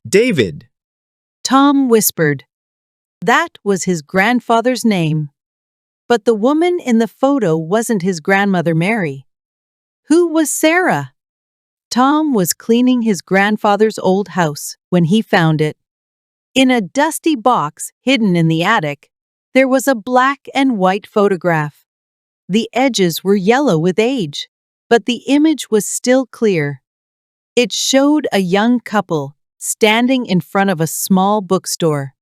David. Tom whispered. That was his grandfather's name. But the woman in the photo wasn't his grandmother Mary. Who was Sarah? Tom was cleaning his grandfather's old house when he found it. In a dusty box hidden in the attic, there was a black and white photograph. The edges were yellow with age, but the image was still clear. It showed a young couple standing in front of a small bookstore.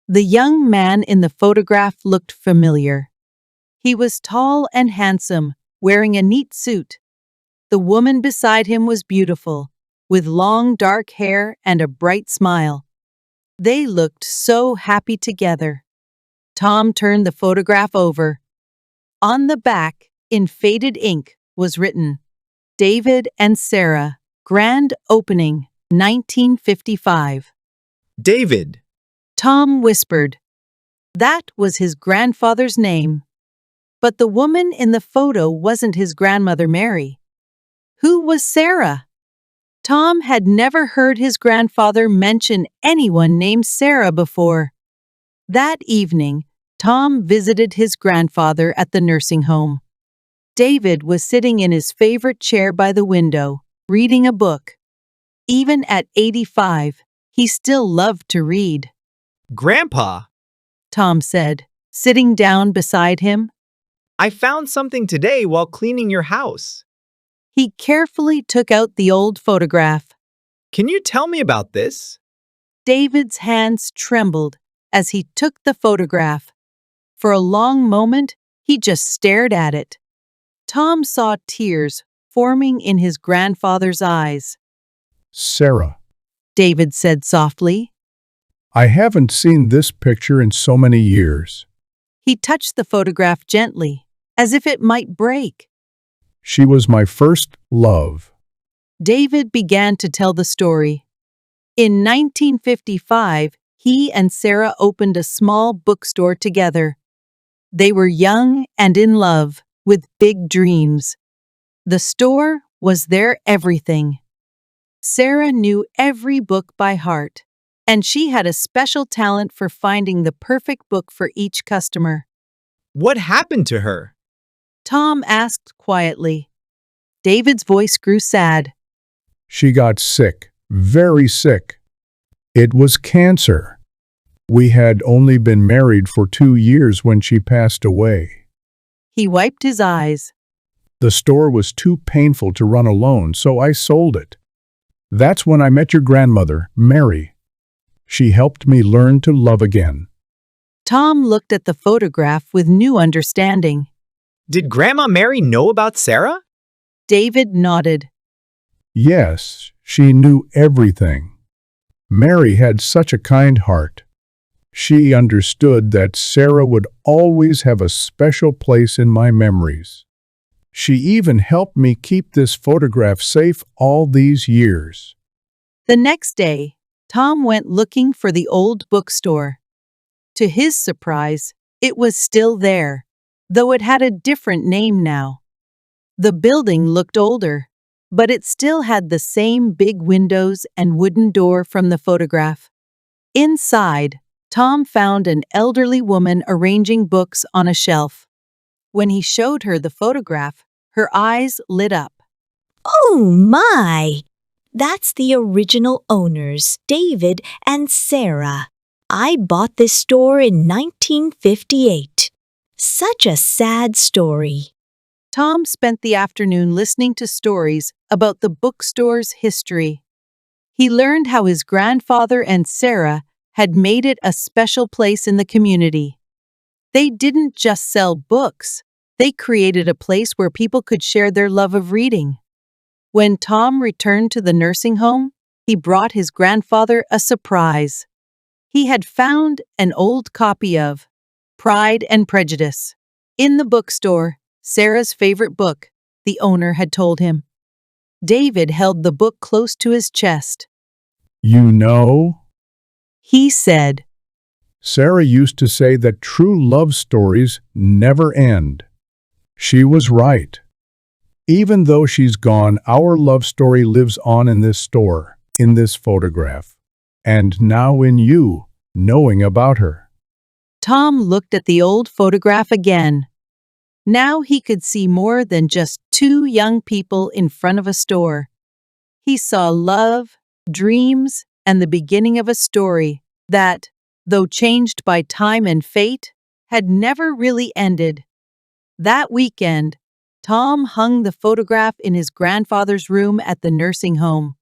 The young man in the photograph looked familiar. He was tall and handsome, wearing a neat suit. The woman beside him was beautiful, with long dark hair and a bright smile. They looked so happy together. Tom turned the photograph over. On the back, in faded ink, was written, David and Sarah, Grand Opening, 1955. David. Tom whispered. That was his grandfather's name. But the woman in the photo wasn't his grandmother Mary. Who was Sarah? Tom had never heard his grandfather mention anyone named Sarah before. That evening, Tom visited his grandfather at the nursing home. David was sitting in his favorite chair by the window, reading a book. Even at 85, he still loved to read. Grandpa, Tom said, sitting down beside him. I found something today while cleaning your house. He carefully took out the old photograph. Can you tell me about this? David's hands trembled as he took the photograph. For a long moment, he just stared at it. Tom saw tears forming in his grandfather's eyes. Sarah, David said softly. I haven't seen this picture in so many years. He touched the photograph gently, as if it might break. She was my first love. David began to tell the story. In 1955, he and Sarah opened a small bookstore together. They were young and in love, with big dreams. The store was their everything. Sarah knew every book by heart, and she had a special talent for finding the perfect book for each customer. What happened to her? Tom asked quietly. David's voice grew sad. She got sick, very sick. It was cancer. We had only been married for 2 years when she passed away. He wiped his eyes. The store was too painful to run alone, so I sold it. That's when I met your grandmother, Mary. She helped me learn to love again. Tom looked at the photograph with new understanding. Did Grandma Mary know about Sarah? David nodded. Yes, she knew everything. Mary had such a kind heart. She understood that Sarah would always have a special place in my memories. She even helped me keep this photograph safe all these years. The next day, Tom went looking for the old bookstore. To his surprise, it was still there, though it had a different name now. The building looked older, but it still had the same big windows and wooden door from the photograph. Inside, Tom found an elderly woman arranging books on a shelf. When he showed her the photograph, her eyes lit up. Oh my! That's the original owners, David and Sarah. I bought this store in 1958. Such a sad story. Tom spent the afternoon listening to stories about the bookstore's history. He learned how his grandfather and Sarah had made it a special place in the community. They didn't just sell books, they created a place where people could share their love of reading. When Tom returned to the nursing home, he brought his grandfather a surprise. He had found an old copy of Pride and Prejudice in the bookstore, Sarah's favorite book, the owner had told him. David held the book close to his chest. You know, He said, Sarah used to say that true love stories never end. She was right. Even though she's gone, our love story lives on in this store, in this photograph. and now in you, knowing about her. Tom looked at the old photograph again. Now he could see more than just two young people in front of a store. He saw love, dreams, and the beginning of a story that, though changed by time and fate, had never really ended. That weekend, Tom hung the photograph in his grandfather's room at the nursing home.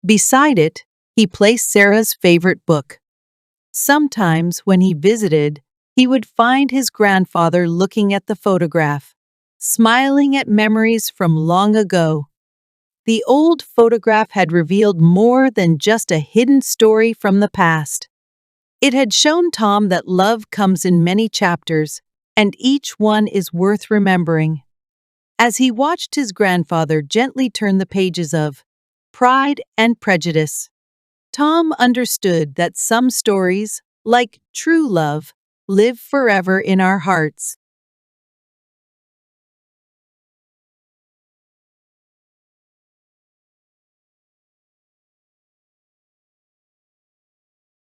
Beside it, he placed Sarah's favorite book. Sometimes, when he visited, he would find his grandfather looking at the photograph, smiling at memories from long ago. The old photograph had revealed more than just a hidden story from the past. It had shown Tom that love comes in many chapters, and each one is worth remembering. As he watched his grandfather gently turn the pages of Pride and Prejudice, Tom understood that some stories, like true love, live forever in our hearts.